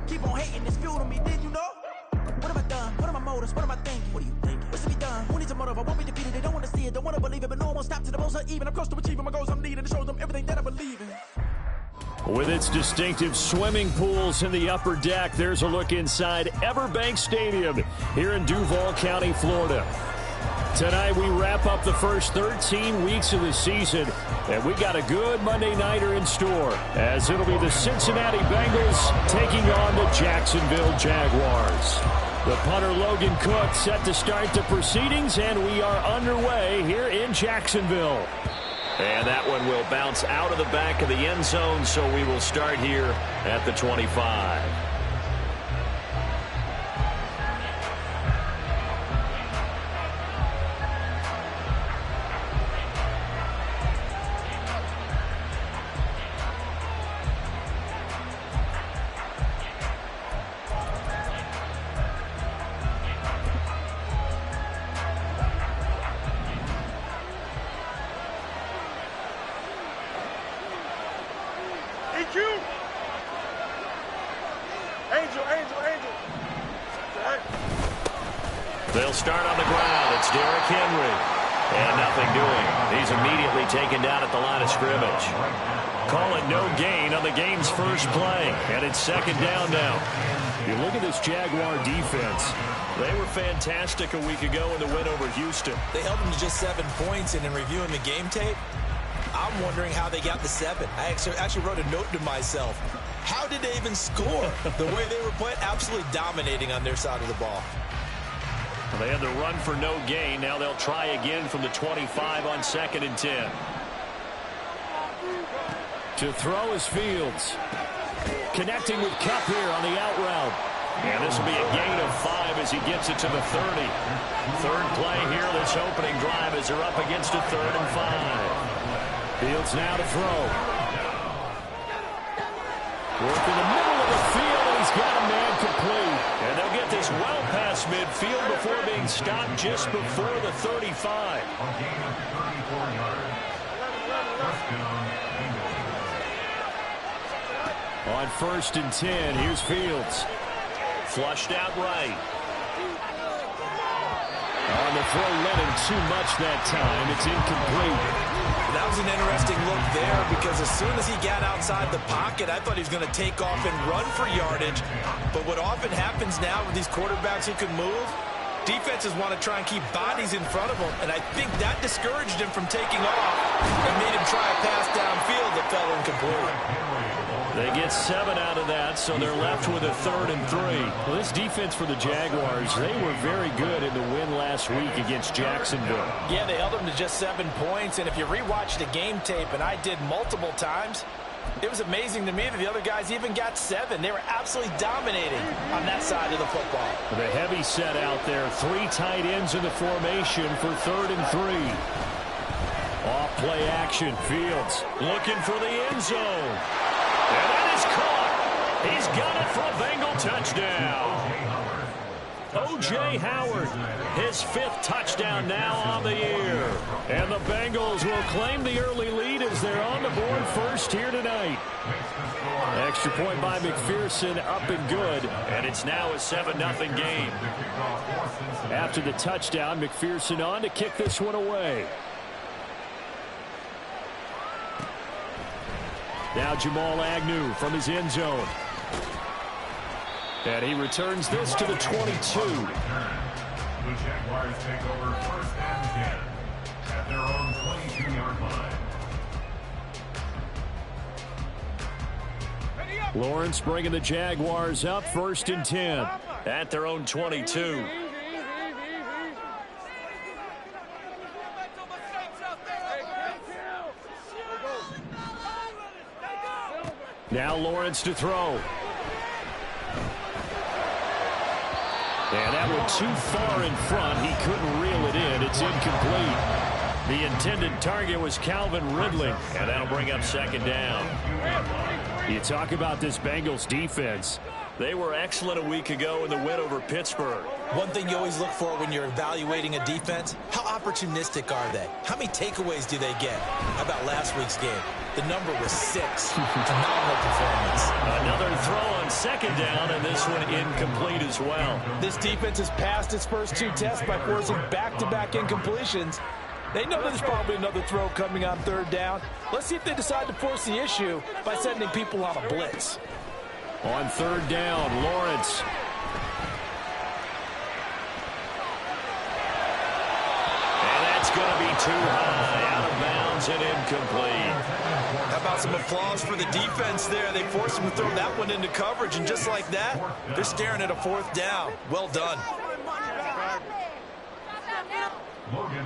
Keep on hating, it's fuel to me, did you know? What have I done? What are my motives? What am I thinking? What are you thinking? What's to be done? Who needs a motive? I won't be defeated. They don't want to see it, don't want to believe it, but no one will stop to the most even. I'm close to achieving my goals. I'm needing to show them everything that I believe in. With its distinctive swimming pools in the upper deck, there's a look inside Everbank Stadium here in Duval County, Florida. Tonight we wrap up the first 13 weeks of the season, and we got a good Monday nighter in store, as it'll be the Cincinnati Bengals taking on the Jacksonville Jaguars. The punter Logan Cook set to start the proceedings, and we are underway here in Jacksonville. And that one will bounce out of the back of the end zone, so we will start here at the 25. They'll start on the ground. It's Derrick Henry. And nothing doing. He's immediately taken down at the line of scrimmage. Call it no gain on the game's first play. And it's second down now. You look at this Jaguar defense. They were fantastic a week ago in the win over Houston. They held them to just 7 points, and in reviewing the game tape, I'm wondering how they got the 7. I actually wrote a note to myself. How did they even score? The way they were playing, absolutely dominating on their side of the ball. They had the run for no gain. Now they'll try again from the 25 on 2nd and 10. To throw is Fields. Connecting with Kupp here on the out route. And this will be a gain of 5 as he gets it to the 30. Third play here this opening drive as they're up against a 3rd and 5. Fields now to throw. Work in the middle of the field, and he's got a man complete. And they'll get this well past midfield before being stopped just before the 35. On 1st and 10, here's Fields. Flushed out right. On the throw, let him too much that time. It's incomplete. That was an interesting look there, because as soon as he got outside the pocket, I thought he was going to take off and run for yardage. But what often happens now with these quarterbacks who can move, defenses want to try and keep bodies in front of them, and I think that discouraged him from taking off and made him try a pass downfield that fell incomplete. They get 7 out of that, so they're left with a 3rd and 3. Well, this defense for the Jaguars, they were very good in the win last week against Jacksonville. Yeah, they held them to just 7 points, and if you rewatch the game tape, and I did multiple times, it was amazing to me that the other guys even got 7. They were absolutely dominating on that side of the football. The heavy set out there, 3 tight ends in the formation for 3rd and 3. Off play action, Fields looking for the end zone. And that is caught. He's got it for a Bengal touchdown. O.J. Howard, his 5th touchdown now on the year. And the Bengals will claim the early lead as they're on the board first here tonight. Extra point by McPherson, up and good. And it's now a 7-0 game. After the touchdown, McPherson on to kick this one away. Now Jamal Agnew from his end zone. And he returns this to the 22. The Jaguars take over 1st and 10 at their own 22-yard line. Lawrence bringing the Jaguars up 1st and 10 at their own 22. Now Lawrence to throw. And that one too far in front. He couldn't reel it in. It's incomplete. The intended target was Calvin Ridley. And that'll bring up 2nd down. You talk about this Bengals defense. They were excellent a week ago in the win over Pittsburgh. One thing you always look for when you're evaluating a defense, how opportunistic are they? How many takeaways do they get? How about last week's game? The number was 6. Phenomenal performance. Another throw on second down, and this one incomplete as well. This defense has passed its first 2 tests by forcing back-to-back incompletions. They know there's probably another throw coming on third down. Let's see if they decide to force the issue by sending people on a blitz. On third down, Lawrence. And that's going to be too high, out of bounds and incomplete. How about some applause for the defense there? They forced him to throw that one into coverage, and just like that, they're staring at a 4th down. Well done.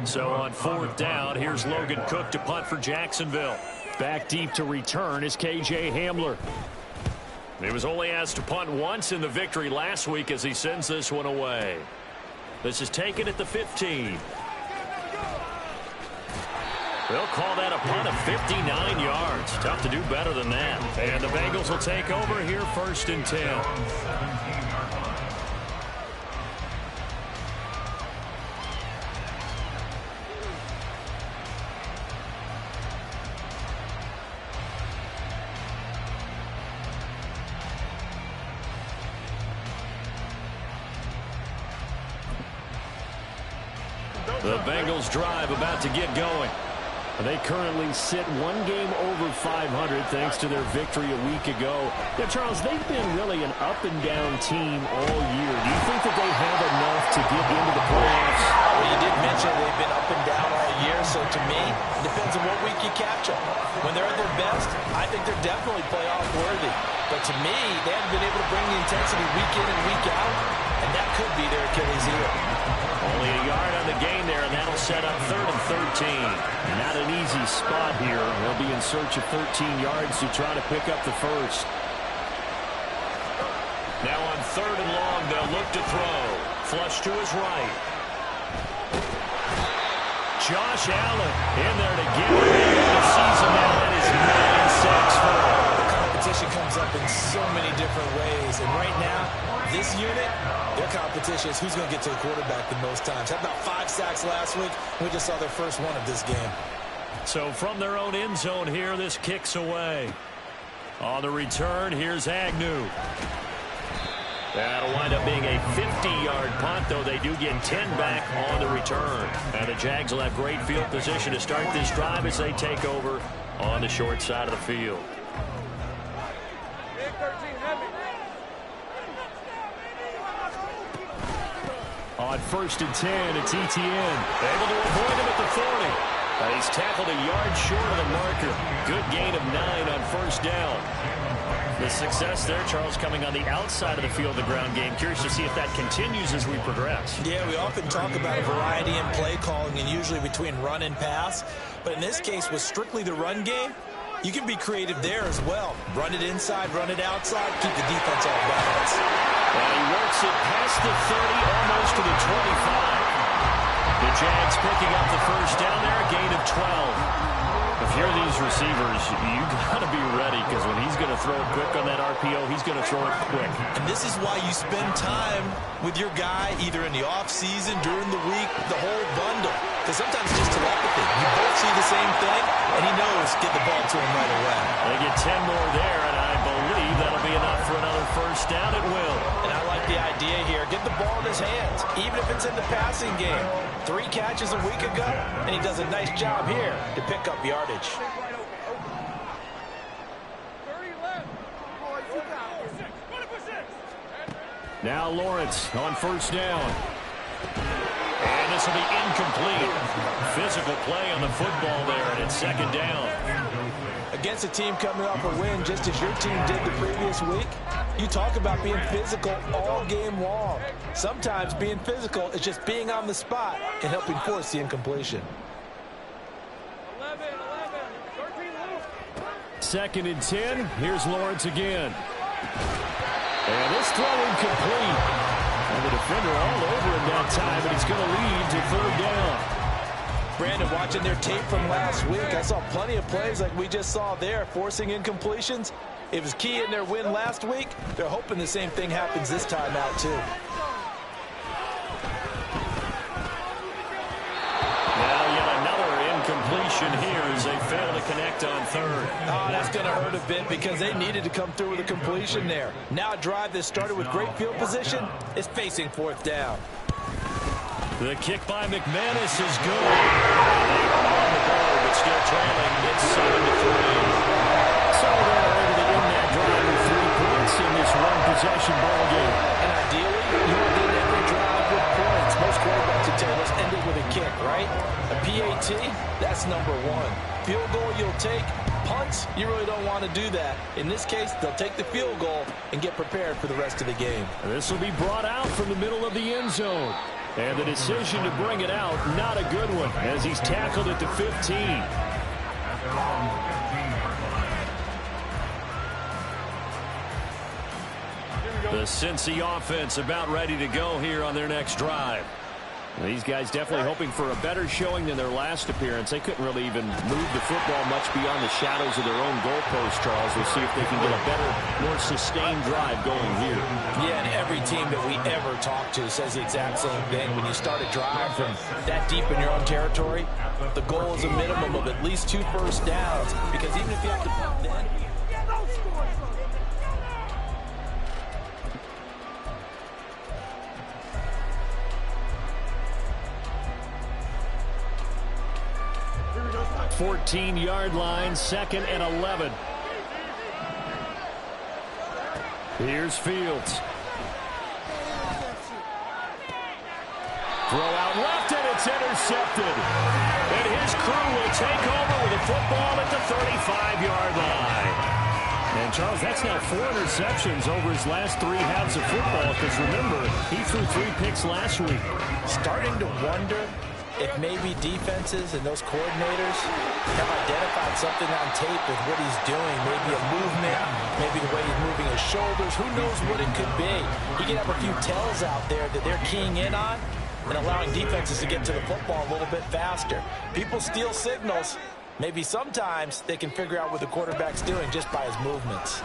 So on 4th down, here's Logan Cook to punt for Jacksonville. Back deep to return is K.J. Hamler. He was only asked to punt once in the victory last week as he sends this one away. This is taken at the 15. They'll call that a punt of 59 yards. Tough to do better than that. And the Bengals will take over here 1st and 10. The Bengals drive about to get going. They currently sit 1 game over 500 thanks to their victory a week ago. Yeah, Charles, they've been really an up-and-down team all year. Do you think that they have enough to get into the playoffs? Well, you did mention they've been up and down all year, so to me, it depends on what week you catch them. When they're at their best, I think they're definitely playoff worthy. But to me, they haven't been able to bring the intensity week in and week out, and that could be their Achilles heel. Only a yard on the gain there, and that'll set up 3rd and 13. Not an easy spot here. They'll be in search of 13 yards to try to pick up the first. Now on 3rd and long, they'll look to throw. Flush to his right. Josh Allen in there to give it the season now. That is 9 sacks for him. The competition comes up in so many different ways, and right now, this unit, their competition is who's going to get to the quarterback the most times. Had about 5 sacks last week. We just saw their first one of this game. So from their own end zone here, this kicks away. On the return, here's Agnew. That'll wind up being a 50-yard punt, though they do get 10 back on the return. And the Jags will have great field position to start this drive as they take over on the short side of the field. On 1st and 10, it's Etienne. Able to avoid him at the 40. He's tackled a yard short of the marker. Good gain of 9 on 1st down. The success there, Charles, coming on the outside of the field, the ground game. Curious to see if that continues as we progress. Yeah, we often talk about a variety in play calling and usually between run and pass. But in this case, with strictly the run game, you can be creative there as well. Run it inside, run it outside, keep the defense off balance. And he works it past the 30, almost to the 25. The Jags picking up the first down there, a gain of 12. If you're these receivers, you got to be ready, because when he's going to throw it quick on that RPO, he's going to throw it quick. And this is why you spend time with your guy either in the offseason, during the week, the whole bundle. Because sometimes it's just telepathy. You both see the same thing, and he knows get the ball to him right away. They get 10 more there, and I believe that'll be enough for another first down. It will. And I like the idea here. Get the ball in his hands, even if it's in the passing game. 3 catches a week ago, and he does a nice job here to pick up yardage. Now Lawrence on first down. And this will be incomplete. Physical play on the football there, and it's 2nd down. Against a team coming off a win, just as your team did the previous week, you talk about being physical all game long. Sometimes being physical is just being on the spot and helping force the incompletion. 2nd and 10. Here's Lawrence again. And this throw incomplete. And the defender all over him that time, and it's going to lead to 3rd down. Brandon, watching their tape from last week, I saw plenty of plays like we just saw there, forcing incompletions. It was key in their win last week. They're hoping the same thing happens this time out, too. Now yet another incompletion. interception here as they fail to connect on third. Oh, that's going to hurt a bit because they needed to come through with a completion there. Now a drive that started with great field position is facing fourth down. The kick by McManus is good. They are on the board, but still trailing. It's 7-3. So they're able to end that drive with 3 points in this one-possession ball game. And ideally, you would end every drive with points. Most quarterbacks would tell us end it with a kick, right? A PAT, that's number 1. Field goal you'll take. Punts, you really don't want to do that. In this case, they'll take the field goal and get prepared for the rest of the game. This will be brought out from the middle of the end zone. And the decision to bring it out, not a good one, as he's tackled at the 15. The Cincy offense about ready to go here on their next drive. These guys definitely hoping for a better showing than their last appearance. They couldn't really even move the football much beyond the shadows of their own goalpost, Charles. We'll see if they can get a better, more sustained drive going here. Yeah, and every team that we ever talk to says the exact same thing. When you start a drive from that deep in your own territory, the goal is a minimum of at least 2 first downs, because even if you have to punt then, 14-yard line, 2nd and 11. Here's Fields. Throw out left, and it's intercepted. And his crew will take over with a football at the 35-yard line. And, Charles, that's now 4 interceptions over his last 3 halves of football, because, remember, he threw 3 picks last week. Starting to wonder if maybe defenses and those coordinators have identified something on tape with what he's doing. Maybe a movement, maybe the way he's moving his shoulders. Who knows what it could be? He could have a few tells out there that they're keying in on and allowing defenses to get to the football a little bit faster. People steal signals. Maybe sometimes they can figure out what the quarterback's doing just by his movements.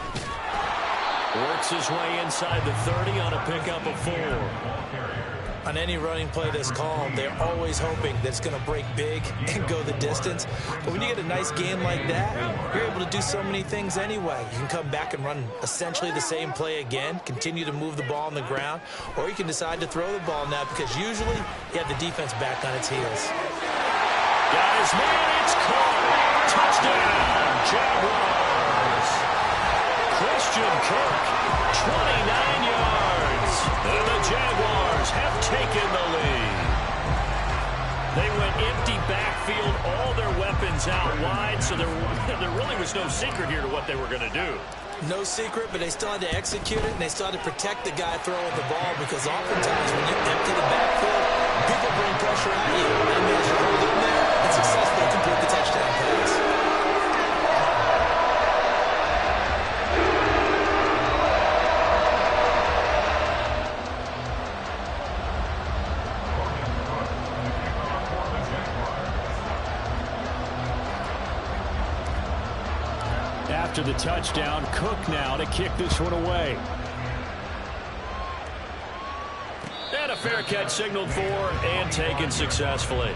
Works his way inside the 30 on a pickup of 4. On any running play that's called, they're always hoping that it's going to break big and go the distance. But when you get a nice game like that, you're able to do so many things anyway. You can come back and run essentially the same play again, continue to move the ball on the ground, or you can decide to throw the ball now because usually you have the defense back on its heels. Got his man, it's caught. Touchdown, Jaguars. Christian Kirk, 29 yards. And the Jaguars have taken the lead. They went empty backfield, all their weapons out wide, so there really was no secret here to what they were going to do. No secret, but they still had to execute it, and they still had to protect the guy throwing the ball, because oftentimes when you empty the backfield, people bring pressure at you. They manage to hold in there and successfully complete the touchdown pass. After the touchdown, Cook now to kick this one away. And a fair catch signaled for and taken successfully.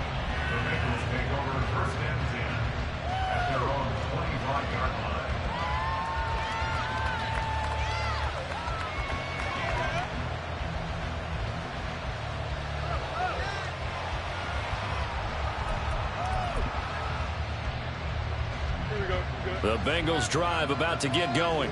The Bengals drive about to get going.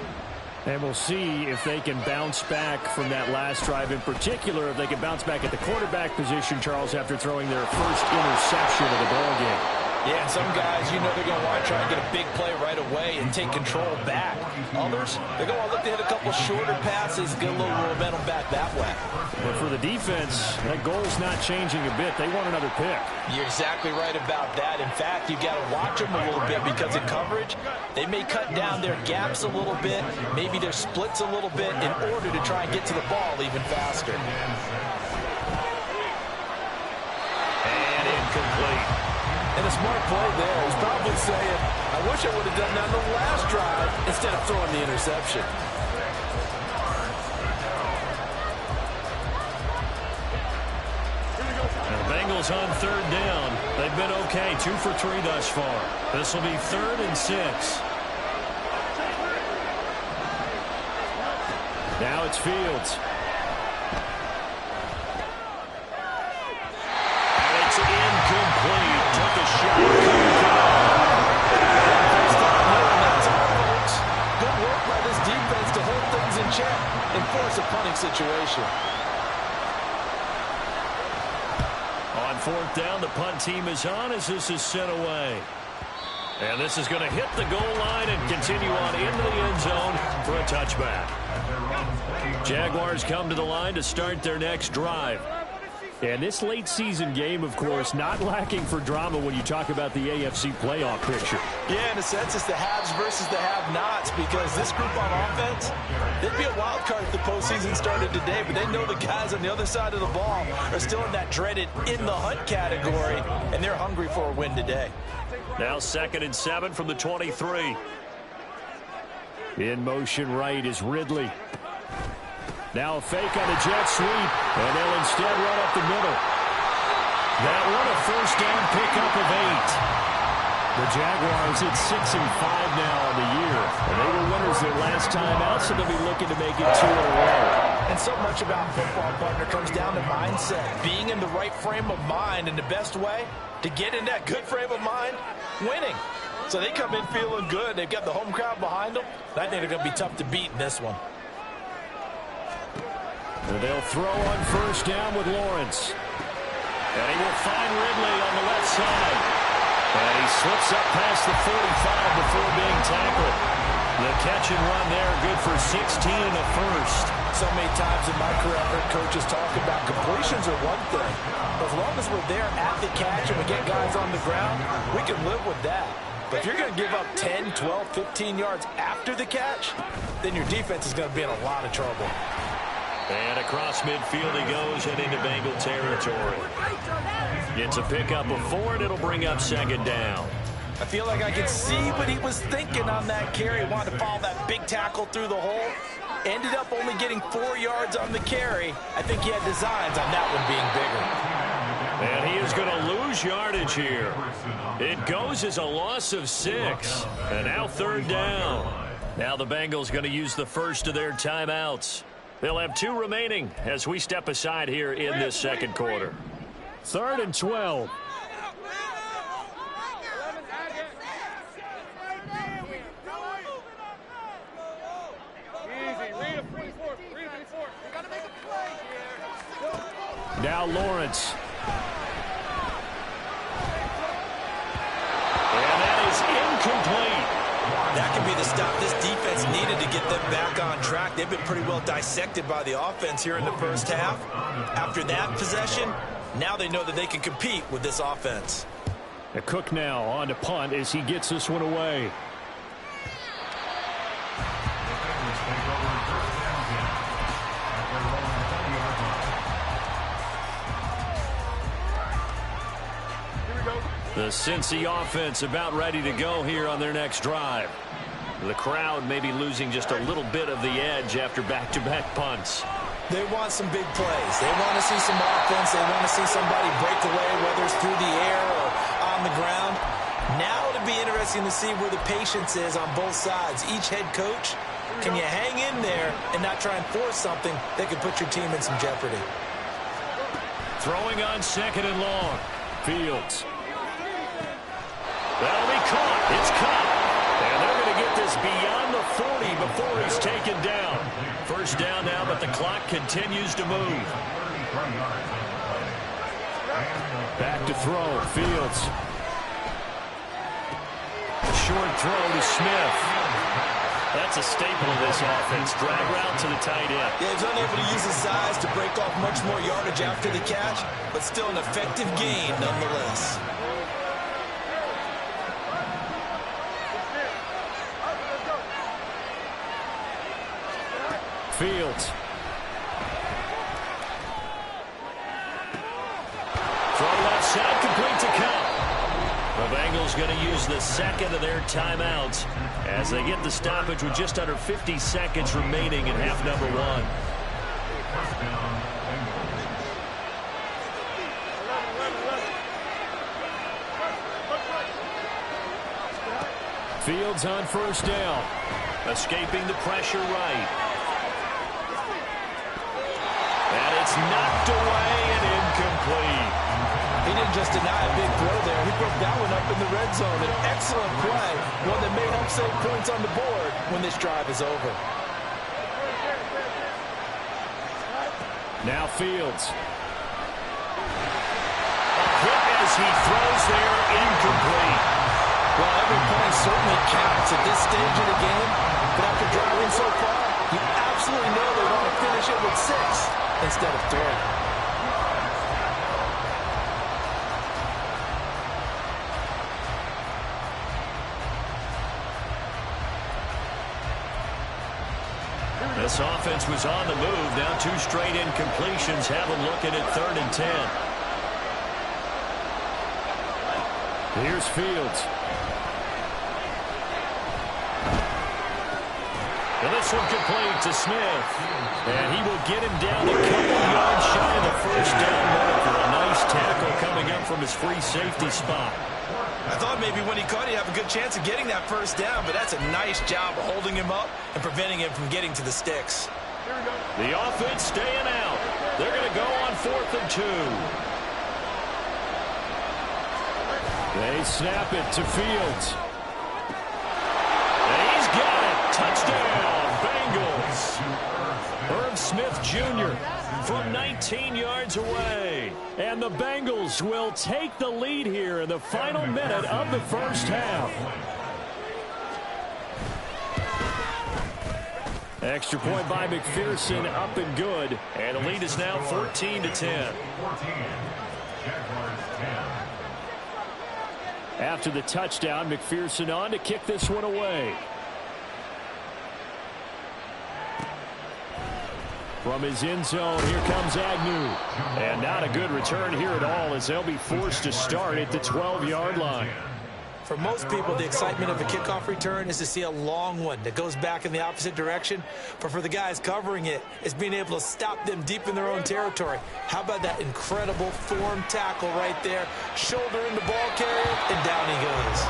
And we'll see if they can bounce back from that last drive, in particular, if they can bounce back at the quarterback position, Charles, after throwing their first interception of the ballgame. Yeah, and some guys, you know they're going to want to try and get a big play right away and take control back. Others, they're going to look to hit a couple shorter passes, get a little momentum back that way. But for the defense, that goal's not changing a bit. They want another pick. You're exactly right about that. In fact, you've got to watch them a little bit because in coverage, they may cut down their gaps a little bit, maybe their splits a little bit in order to try and get to the ball even faster. And incomplete. And a smart play there. He's probably saying, I wish I would have done that on the last drive instead of throwing the interception. The Bengals on third down. They've been okay, 2 for 3 thus far. This will be 3rd and 6. Now it's Fields. And it's incomplete. Took a shot. Good work by this defense to hold things in check and force a punting situation. On 4th down, the punt team is on as this is sent away. And this is going to hit the goal line and continue on into the end zone for a touchback. Jaguars come to the line to start their next drive. And this late season game, of course, not lacking for drama when you talk about the AFC playoff picture. Yeah, in a sense, it's the haves versus the have-nots, because this group on offense, they'd be a wild card if the postseason started today, but they know the guys on the other side of the ball are still in that dreaded in-the-hunt category, and they're hungry for a win today. Now 2nd and 7 from the 23. In motion right is Ridley. Now a fake on a jet sweep, and they'll instead run up the middle. That one a first down pickup of 8. The Jaguars at 6-5 now on the year. And they were winners their last time out, so they'll be looking to make it 2 in a row. And so much about football, partner, comes down to mindset. Being in the right frame of mind, and the best way to get in that good frame of mind, winning. So they come in feeling good. They've got the home crowd behind them. I think they're going to be tough to beat in this one. And they'll throw on first down with Lawrence. And he will find Ridley on the left side. And he slips up past the 45 before being tackled. The catch and run there, good for 16 and a first. So many times in my career, I've heard coaches talk about completions are one thing. As long as we're there at the catch and we get guys on the ground, we can live with that. But if you're going to give up 10, 12, 15 yards after the catch, then your defense is going to be in a lot of trouble. And across midfield he goes and into Bengal territory. It's a pickup of 4, and it'll bring up 2nd down. I feel like I can see what he was thinking on that carry. He wanted to follow that big tackle through the hole. Ended up only getting 4 yards on the carry. I think he had designs on that one being bigger. And he is going to lose yardage here. It goes as a loss of 6. And now 3rd down. Now the Bengals going to use the first of their timeouts. They'll have 2 remaining as we step aside here in this 2nd quarter. 3rd and 12. Now Lawrence. And that is incomplete. That could be the stop this defense needed to get them back on track. They've been pretty well dissected by the offense here in the first half. After that possession, now they know that they can compete with this offense. Cook now on to punt as he gets this one away. The Cincy offense about ready to go here on their next drive. The crowd may be losing just a little bit of the edge after back-to-back punts. They want some big plays. They want to see some offense. They want to see somebody break away, whether it's through the air or on the ground. Now it'll be interesting to see where the patience is on both sides. Each head coach, can you hang in there and not try and force something that could put your team in some jeopardy? Throwing on 2nd and long. Fields. That'll be caught. It's caught. And they're going to get this beyond the 40 before he's taken down. First down now, but the clock continues to move. Back to throw. Fields. Short throw to Smith. That's a staple of this offense. Drag route to the tight end. Yeah, he's unable to use his size to break off much more yardage after the catch, but still an effective gain nonetheless. Fields. Throw left side, complete to Cup. The Bengals going to use the 2nd of their timeouts as they get the stoppage with just under 50 seconds remaining in half number 1. Fields on first down. Escaping the pressure right. And it's knocked away and incomplete. He didn't just deny a big throw there. He broke that one up in the red zone. An excellent play. One that may help save points on the board when this drive is over. Now Fields. A hit as he throws there, incomplete. Well, every point certainly counts at this stage of the game. But after driving so far, you absolutely know they want to finish it with 6 instead of 3. This offense was on the move. Now 2 straight incompletions have them looking at 3rd and 10. Here's Fields. And this one complete to Smith. And he will get him down a couple yards shy of the first down marker. A nice tackle coming up from his free safety spot. I thought maybe when he caught, he'd have a good chance of getting that first down, but that's a nice job of holding him up and preventing him from getting to the sticks. The offense staying out. They're going to go on 4th and 2. They snap it to Fields. And he's got it. Touchdown, Bengals. Herb Smith Jr. from 19 yards away. And the Bengals will take the lead here in the final minute of the first half. Extra point by McPherson, up and good. And the lead is now 14 to 10. After the touchdown, McPherson on to kick this one away. From his end zone, here comes Agnew. And not a good return here at all as they'll be forced to start at the 12-yard line. For most people, the excitement of a kickoff return is to see a long one that goes back in the opposite direction. But for the guys covering it, it's being able to stop them deep in their own territory. How about that incredible form tackle right there? Shoulder in the ball carrier, and down he goes.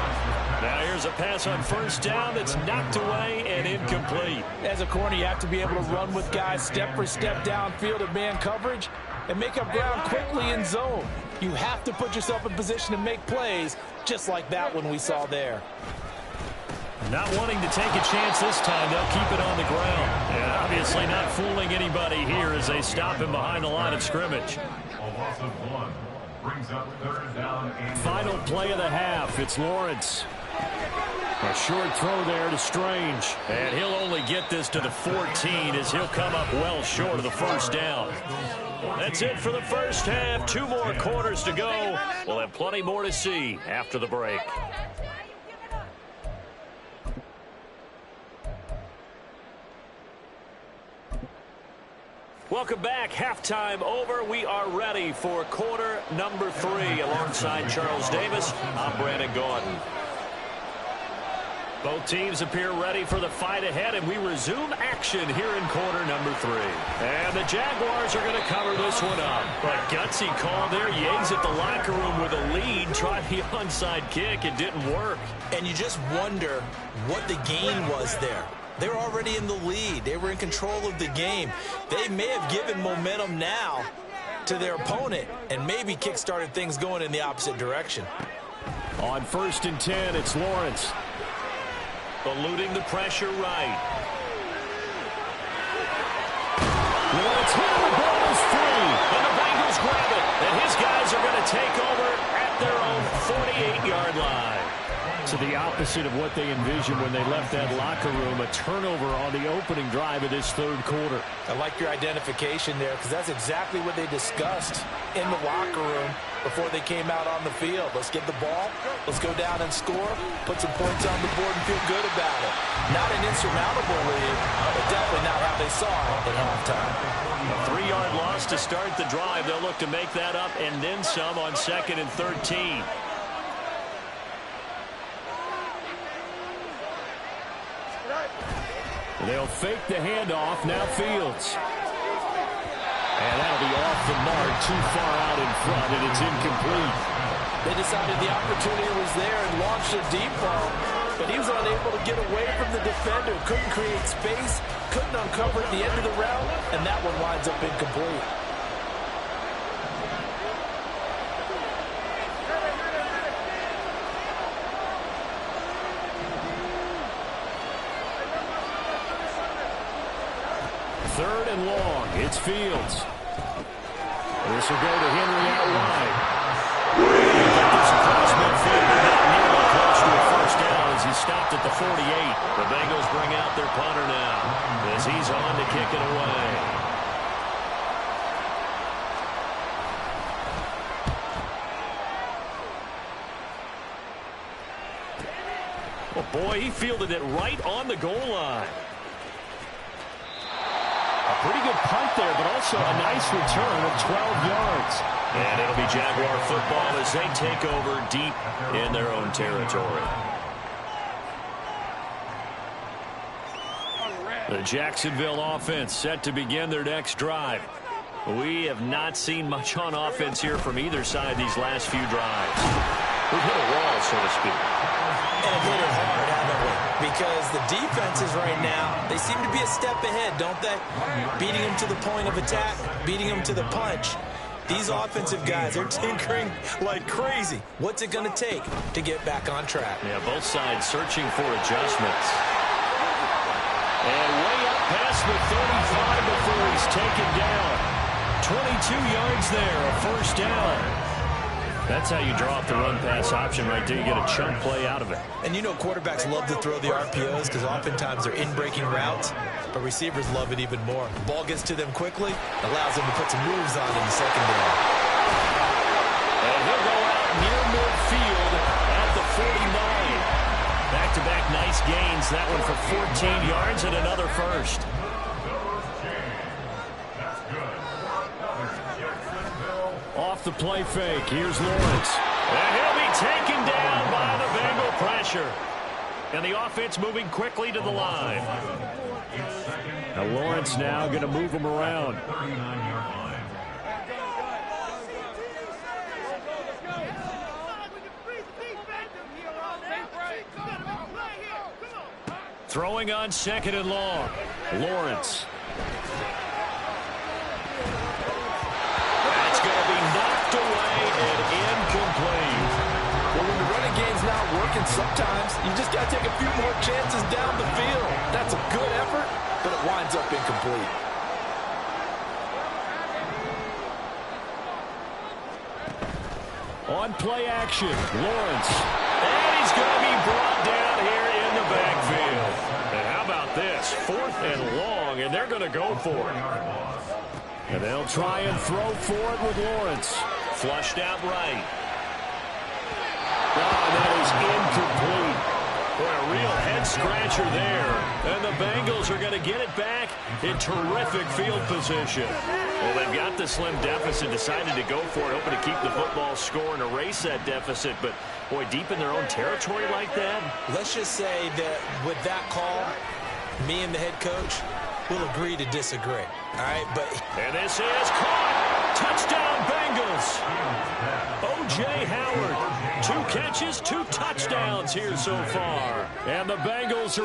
Now here's a pass on first down that's knocked away and incomplete. As a corner, you have to be able to run with guys step for step downfield of man coverage and make up ground quickly in zone. You have to put yourself in position to make plays, just like that one we saw there. Not wanting to take a chance this time, they'll keep it on the ground. And obviously not fooling anybody here as they stop him behind the line of scrimmage. A loss of 1 brings up 3rd down and Final play of the half. It's Lawrence. A short throw there to Strange. And he'll only get this to the 14 as he'll come up well short of the first down. That's it for the first half. 2 more quarters to go. We'll have plenty more to see after the break. Welcome back. Halftime over. We are ready for quarter number 3. Alongside Charles Davis, I'm Brandon Gordon. Both teams appear ready for the fight ahead, and we resume action here in quarter number 3. And the Jaguars are going to cover this one up. But gutsy call there. Yates at the locker room with a lead. Tried the onside kick. It didn't work. And you just wonder what the gain was there. They were already in the lead. They were in control of the game. They may have given momentum now to their opponent and maybe kick-started things going in the opposite direction. On 1st and 10, it's Lawrence. Eluding the pressure right. Lawrence hit, the ball is free. And the Bengals grab it. And his guys are going to take over at their own 48-yard line. To the opposite of what they envisioned when they left that locker room. A turnover on the opening drive of this 3rd quarter. I like your identification there because that's exactly what they discussed in the locker room before they came out on the field. Let's get the ball. Let's go down and score. Put some points on the board and feel good about it. Not an insurmountable lead, but definitely not how they saw it at halftime. A 3-yard loss to start the drive. They'll look to make that up and then some on 2nd and 13. They'll fake the handoff. Now Fields. And that'll be off the mark, too far out in front, and it's incomplete. They decided the opportunity was there and launched a deep ball. but he was unable to get away from the defender. Couldn't create space, couldn't uncover at the end of the route, and that one winds up incomplete. Third and long. It's Fields. This will go to Henry out wide. This across midfield, but not nearly close to a first down as he stopped at the 48. The Bengals bring out their punter now as he's on to kick it away. Oh boy, he fielded it right on the goal line. Pretty good punt there, but also a nice return of 12 yards. And it'll be Jaguar football as they take over deep in their own territory. The Jacksonville offense set to begin their next drive. We have not seen much on offense here from either side these last few drives. We've hit a wall, so to speak. And hit it hard, haven't we? Because the defenses right now, they seem to be a step ahead, don't they? Beating them to the point of attack, beating them to the punch. These offensive guys are tinkering like crazy. What's it going to take to get back on track? Yeah, both sides searching for adjustments. And way up past the 35 before he's taken down. 22 yards there, a first down. That's how you draw up the run-pass option right there. You get a chunk play out of it. And you know quarterbacks love to throw the RPOs because oftentimes they're in-breaking routes, but receivers love it even more. The ball gets to them quickly, allows them to put some moves on in the secondary. And he'll go out near midfield at the 49. Back-to-back nice gains. That one for 14 yards and another first. Off the play fake. Here's Lawrence. And he'll be taken down by the Bengal pressure. And the offense moving quickly to the line. Now Lawrence now going to move him around. Throwing on second and long. Lawrence. Knocked away and incomplete. Well, when the running game's not working, sometimes you just got to take a few more chances down the field. That's a good effort, but it winds up incomplete. On play action, Lawrence. And he's going to be brought down here in the backfield. And how about this? 4th and long, and they're going to go for it. And they'll try and throw for it with Lawrence. Flushed out right. Oh, that is incomplete. Boy, a real head-scratcher there. And the Bengals are going to get it back in terrific field position. Well, they've got the slim deficit, decided to go for it, hoping to keep the football score and erase that deficit. But, boy, deep in their own territory like that. Let's just say that with that call, me and the head coach will agree to disagree. All right, but... And this is caught. Touchdown, Bengals. O.J. Howard, 2 catches, 2 touchdowns here so far. And the Bengals are